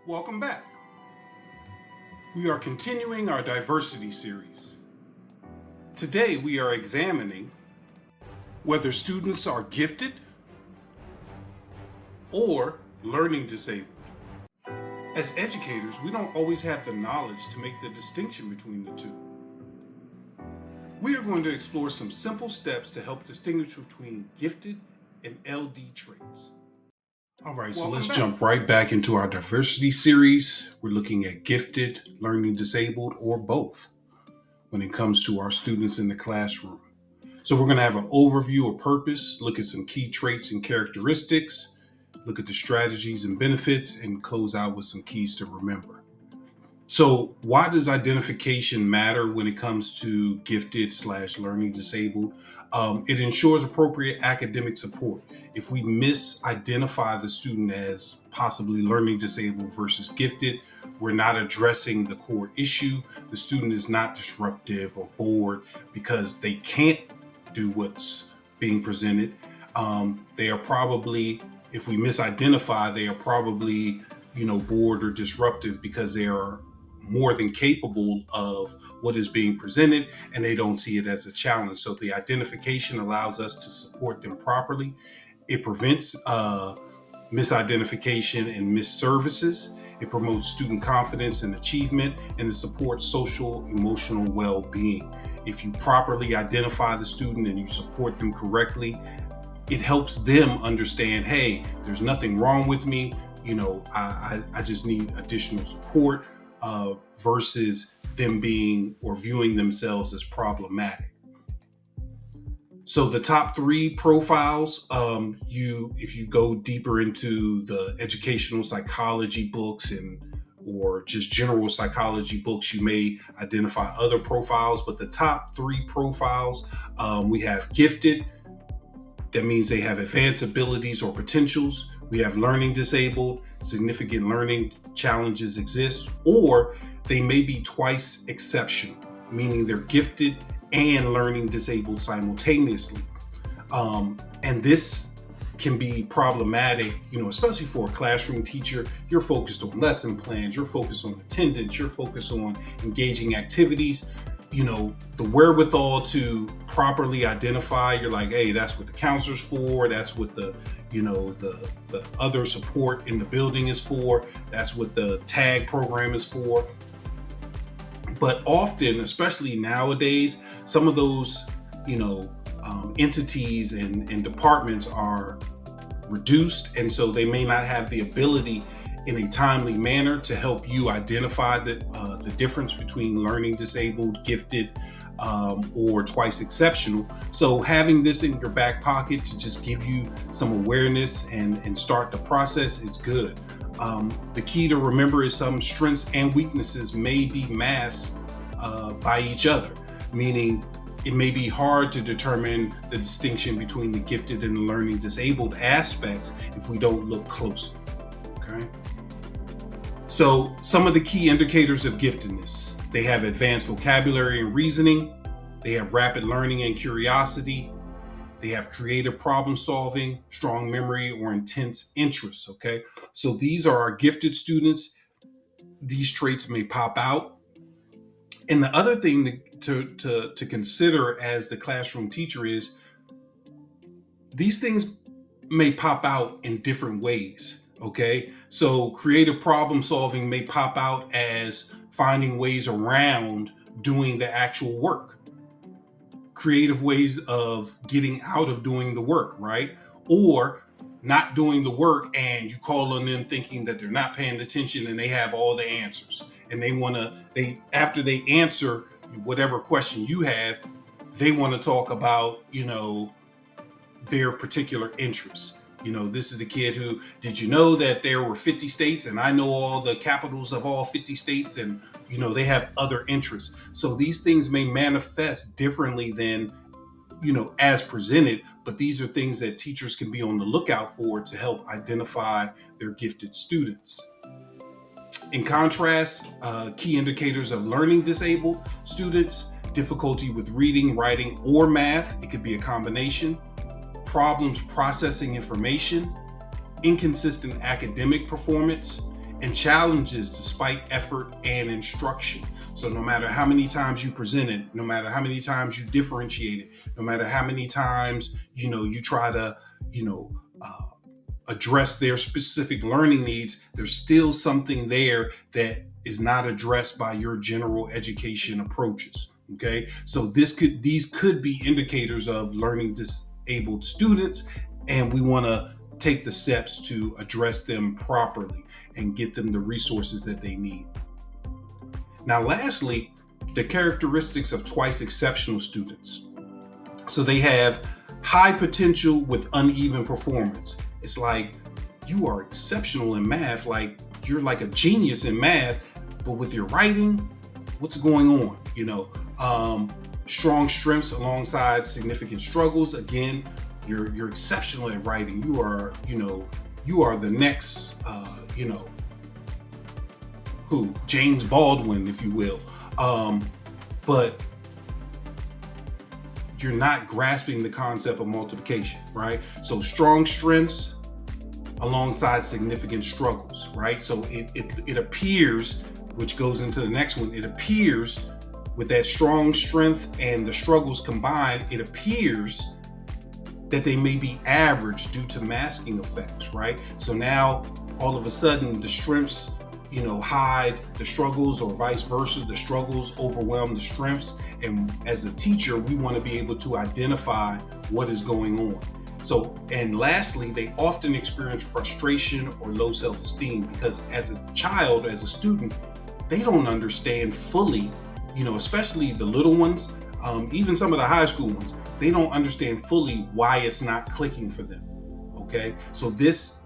Welcome back. We are continuing our diversity series. Today we are examining whether students are gifted or learning disabled. As educators, we don't always have the knowledge to make the distinction between the two. We are going to explore some simple steps to help distinguish between gifted and LD traits. All right, so let's jump right back into our diversity series. We're looking at gifted, learning disabled, or both when it comes to our students in the classroom. So we're going to have an overview of purpose, look at some key traits and characteristics, look at the strategies and benefits, and close out with some keys to remember. So why does identification matter when it comes to gifted/learning disabled? It ensures appropriate academic support. If we misidentify the student as possibly learning disabled versus gifted, we're not addressing the core issue. The student is not disruptive or bored because they can't do what's being presented. They are probably, if we misidentify, they are probably, bored or disruptive because they are more than capable of what is being presented and they don't see it as a challenge. So the identification allows us to support them properly. It prevents misidentification and misservices. It promotes student confidence and achievement, and it supports social emotional well-being. If you properly identify the student and you support them correctly, it helps them understand, hey, there's nothing wrong with me. I just need additional support versus them being or viewing themselves as problematic. So the top 3 profiles, if you go deeper into the educational psychology books or just general psychology books, you may identify other profiles, but the top 3 profiles, we have gifted. That means they have advanced abilities or potentials. We have learning disabled, significant learning challenges exist, or they may be twice exceptional, meaning they're gifted and learning disabled simultaneously. And this can be problematic, especially for a classroom teacher. You're focused on lesson plans, you're focused on attendance, you're focused on engaging activities. The wherewithal to properly identify, you're like, hey, that's what the counselor's for, that's what the other support in the building is for, that's what the tag program is for. But often, especially nowadays, some of those, entities and departments are reduced. And so they may not have the ability in a timely manner to help you identify the difference between learning disabled, gifted, or twice exceptional. So having this in your back pocket to just give you some awareness and start the process is good. The key to remember is some strengths and weaknesses may be masked by each other, meaning it may be hard to determine the distinction between the gifted and the learning disabled aspects if we don't look closely. Okay. So some of the key indicators of giftedness: they have advanced vocabulary and reasoning, they have rapid learning and curiosity, they have creative problem solving, strong memory, or intense interests. Okay, so these are our gifted students. These traits may pop out. And the other thing to consider as the classroom teacher is these things may pop out in different ways. Okay, so creative problem solving may pop out as finding ways around doing the actual work, creative ways of getting out of doing the work, right? Or not doing the work and you call on them thinking that they're not paying attention and they have all the answers. And after they answer whatever question you have, they want to talk about, their particular interests. This is the kid who, did you know that there were 50 states and I know all the capitals of all 50 states, and, they have other interests. So these things may manifest differently than, as presented, but these are things that teachers can be on the lookout for to help identify their gifted students. In contrast, key indicators of learning disabled students: difficulty with reading, writing, or math. It could be a combination. Problems processing information, inconsistent academic performance, and challenges despite effort and instruction. So no matter how many times you present it, no matter how many times you differentiate it, no matter how many times, you try to, address their specific learning needs, there's still something there that is not addressed by your general education approaches. Okay. So these could be indicators of learning disabled students, and we want to take the steps to address them properly and get them the resources that they need. Now, lastly, the characteristics of twice exceptional students. So they have high potential with uneven performance. It's like you are exceptional in math, like you're like a genius in math, but with your writing, what's going on? Strong strengths alongside significant struggles. Again, you're exceptional at writing. You are the next, James Baldwin, if you will. But you're not grasping the concept of multiplication, right? So strong strengths alongside significant struggles, right? So it appears, which goes into the next one, it appears with that strong strength and the struggles combined, it appears that they may be average due to masking effects, right? So now all of a sudden the strengths, hide the struggles, or vice versa. The struggles overwhelm the strengths. And as a teacher, we want to be able to identify what is going on. So, and lastly, they often experience frustration or low self-esteem because as a child, as a student, they don't understand fully, especially the little ones, even some of the high school ones, they don't understand fully why it's not clicking for them. Okay. So this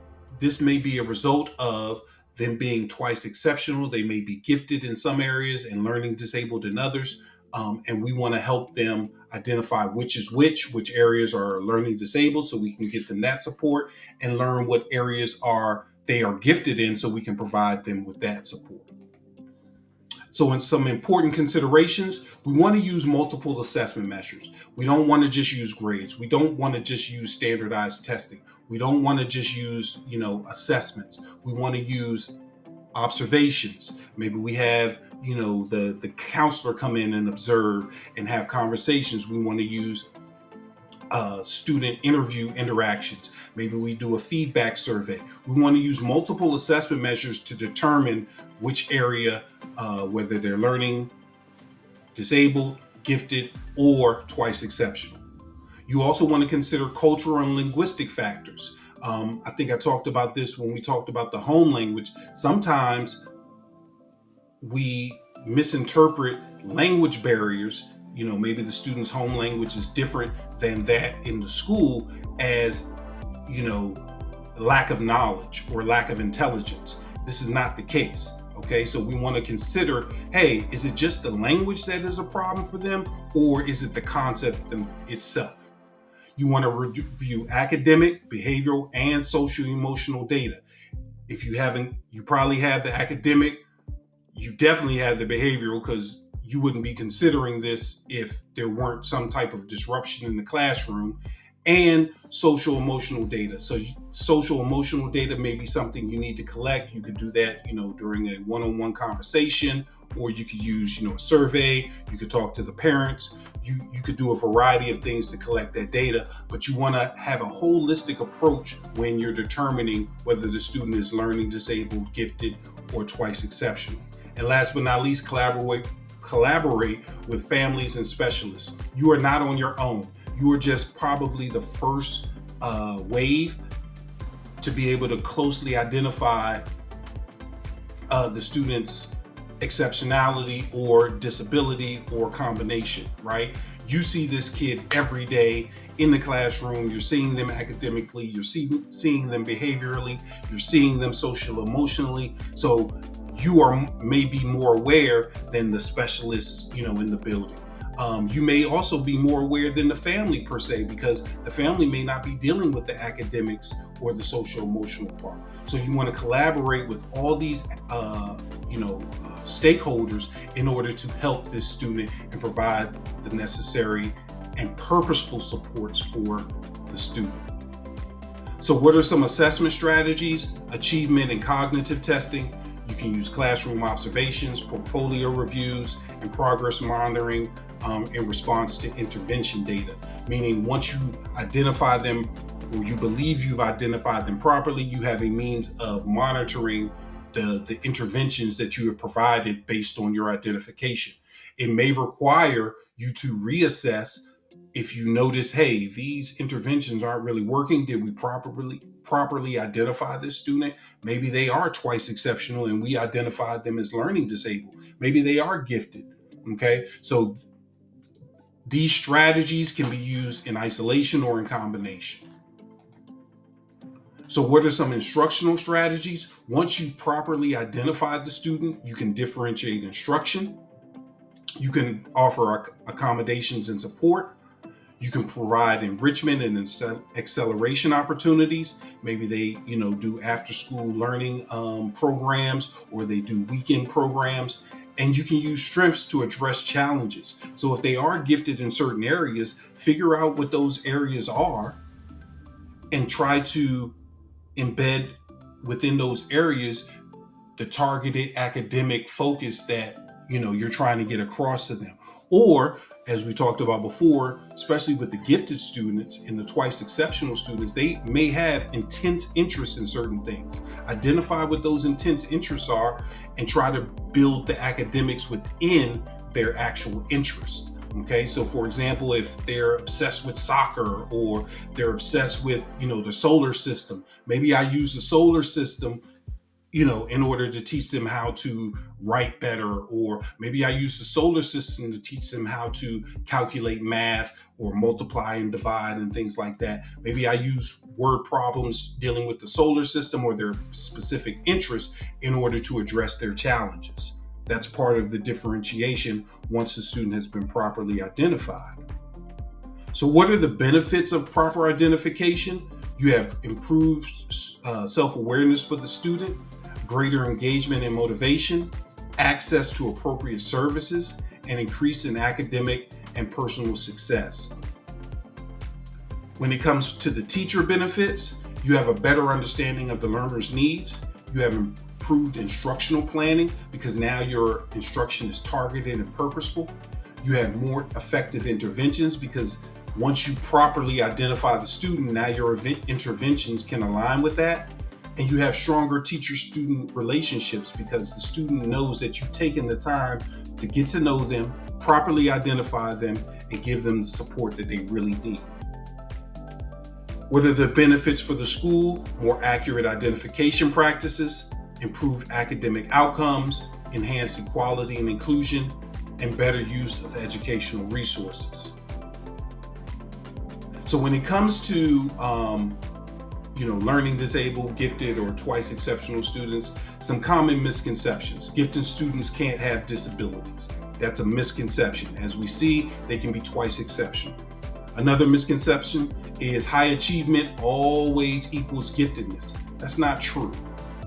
may be a result of them being twice exceptional. They may be gifted in some areas and learning disabled in others. And we want to help them identify which is which areas are learning disabled so we can get them that support, and learn what areas they are gifted in so we can provide them with that support. So in some important considerations, we want to use multiple assessment measures. We don't want to just use grades. We don't want to just use standardized testing. We don't want to just use, assessments. We want to use observations. Maybe we have, the counselor come in and observe and have conversations. We want to use student interview interactions. Maybe we do a feedback survey. We want to use multiple assessment measures to determine which area, whether they're learning disabled, gifted, or twice exceptional. You also want to consider cultural and linguistic factors. I think I talked about this when we talked about the home language. Sometimes we misinterpret language barriers. Maybe the student's home language is different than that in the school as, lack of knowledge or lack of intelligence. This is not the case. Okay, so we want to consider, hey, is it just the language that is a problem for them, or is it the concept itself? You want to review academic, behavioral, and social-emotional data. If you haven't, you probably have the academic, you definitely have the behavioral, because you wouldn't be considering this if there weren't some type of disruption in the classroom, and social-emotional data. So social-emotional data may be something you need to collect. You could do that, during a one-on-one conversation, or you could use, a survey. You could talk to the parents. You could do a variety of things to collect that data, but you want to have a holistic approach when you're determining whether the student is learning disabled, gifted, or twice exceptional. And last but not least, collaborate with families and specialists. You are not on your own. You are just probably the first wave to be able to closely identify the student's exceptionality or disability or combination, right? You see this kid every day in the classroom. You're seeing them academically, you're seeing them behaviorally, you're seeing them social emotionally. So you are maybe more aware than the specialists, in the building. You may also be more aware than the family per se, because the family may not be dealing with the academics or the social emotional part. So you want to collaborate with all these, stakeholders in order to help this student and provide the necessary and purposeful supports for the student. So what are some assessment strategies? Achievement and cognitive testing. You can use classroom observations, portfolio reviews, and progress monitoring in response to intervention data. Meaning once you identify them, or you believe you've identified them properly, you have a means of monitoring the interventions that you have provided based on your identification. It may require you to reassess if you notice, hey, these interventions aren't really working. Did we properly identify this student? Maybe they are twice exceptional and we identified them as learning disabled. Maybe they are gifted. Okay, so these strategies can be used in isolation or in combination. So what are some instructional strategies? Once you've properly identified the student, you can differentiate instruction. You can offer accommodations and support. You can provide enrichment and acceleration opportunities. Maybe they, do after-school learning programs, or they do weekend programs. And you can use strengths to address challenges. So if they are gifted in certain areas, figure out what those areas are and try to embed within those areas the targeted academic focus that you're trying to get across to them. Or, as we talked about before, especially with the gifted students and the twice exceptional students, they may have intense interests in certain things. Identify what those intense interests are and try to build the academics within their actual interests. Okay, so for example, if they're obsessed with soccer or they're obsessed with, the solar system, maybe I use the solar system, in order to teach them how to write better, or maybe I use the solar system to teach them how to calculate math or multiply and divide and things like that. Maybe I use word problems dealing with the solar system or their specific interests in order to address their challenges. That's part of the differentiation once the student has been properly identified. So what are the benefits of proper identification? You have improved self-awareness for the student, greater engagement and motivation, access to appropriate services, and increase in academic and personal success. When it comes to the teacher benefits, you have a better understanding of the learner's needs. You have improved instructional planning because now your instruction is targeted and purposeful. You have more effective interventions because once you properly identify the student, now your interventions can align with that. And you have stronger teacher-student relationships because the student knows that you've taken the time to get to know them, properly identify them, and give them the support that they really need. What are the benefits for the school? More accurate identification practices, improved academic outcomes, enhanced equality and inclusion, and better use of educational resources. So when it comes to learning disabled, gifted, or twice exceptional students, some common misconceptions. Gifted students can't have disabilities. That's a misconception. As we see, they can be twice exceptional. Another misconception is high achievement always equals giftedness. That's not true,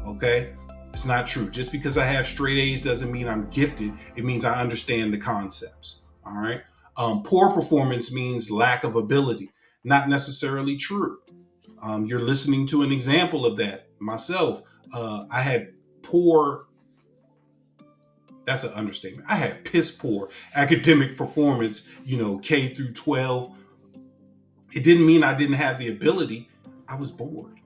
okay? It's not true. Just because I have straight A's doesn't mean I'm gifted. It means I understand the concepts, all right? Poor performance means lack of ability. Not necessarily true. You're listening to an example of that. Myself, I had poor, that's an understatement. I had piss poor academic performance, K through 12. It didn't mean I didn't have the ability. I was bored.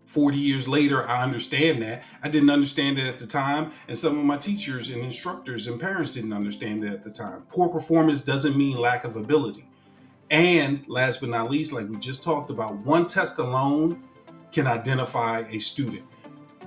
40 years later, I understand that. I didn't understand it at the time. And some of my teachers and instructors and parents didn't understand it at the time. Poor performance doesn't mean lack of ability. And last but not least, like we just talked about, one test alone can identify a student.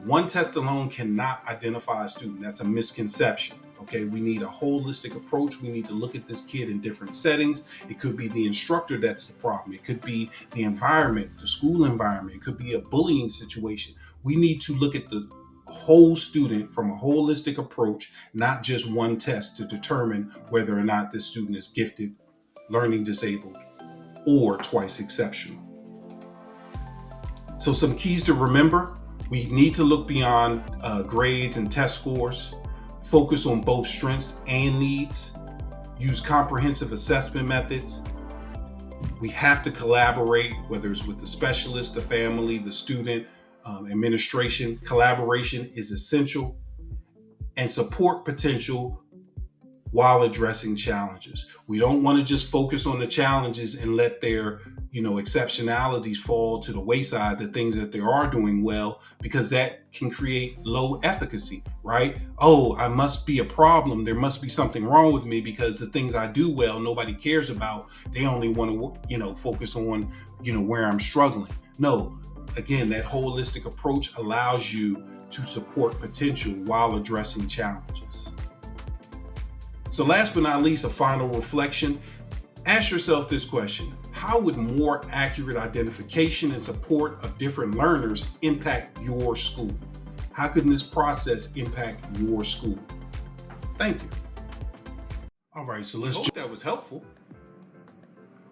One test alone cannot identify a student. That's a misconception. Okay, we need a holistic approach. We need to look at this kid in different settings. It could be the instructor that's the problem. It could be the environment, the school environment. It could be a bullying situation. We need to look at the whole student from a holistic approach, not just one test to determine whether or not this student is gifted, learning disabled, or twice exceptional. So some keys to remember: we need to look beyond grades and test scores, focus on both strengths and needs, use comprehensive assessment methods. We have to collaborate, whether it's with the specialist, the family, the student, Administration collaboration is essential, and support potential while addressing challenges. We don't want to just focus on the challenges and let their exceptionalities fall to the wayside, the things that they are doing well, because that can create low efficacy, right? Oh, I must be a problem. There must be something wrong with me because the things I do well, nobody cares about. They only want to, focus on, where I'm struggling. No, again, that holistic approach allows you to support potential while addressing challenges. So last but not least, a final reflection. Ask yourself this question: how would more accurate identification and support of different learners impact your school? How can this process impact your school? Thank you. All right, so let's hope that was helpful.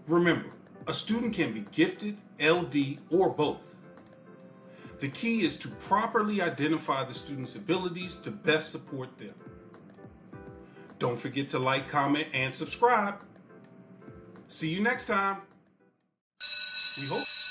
Remember, a student can be gifted, LD, or both. The key is to properly identify the student's abilities to best support them. Don't forget to like, comment, and subscribe. See you next time. We hope.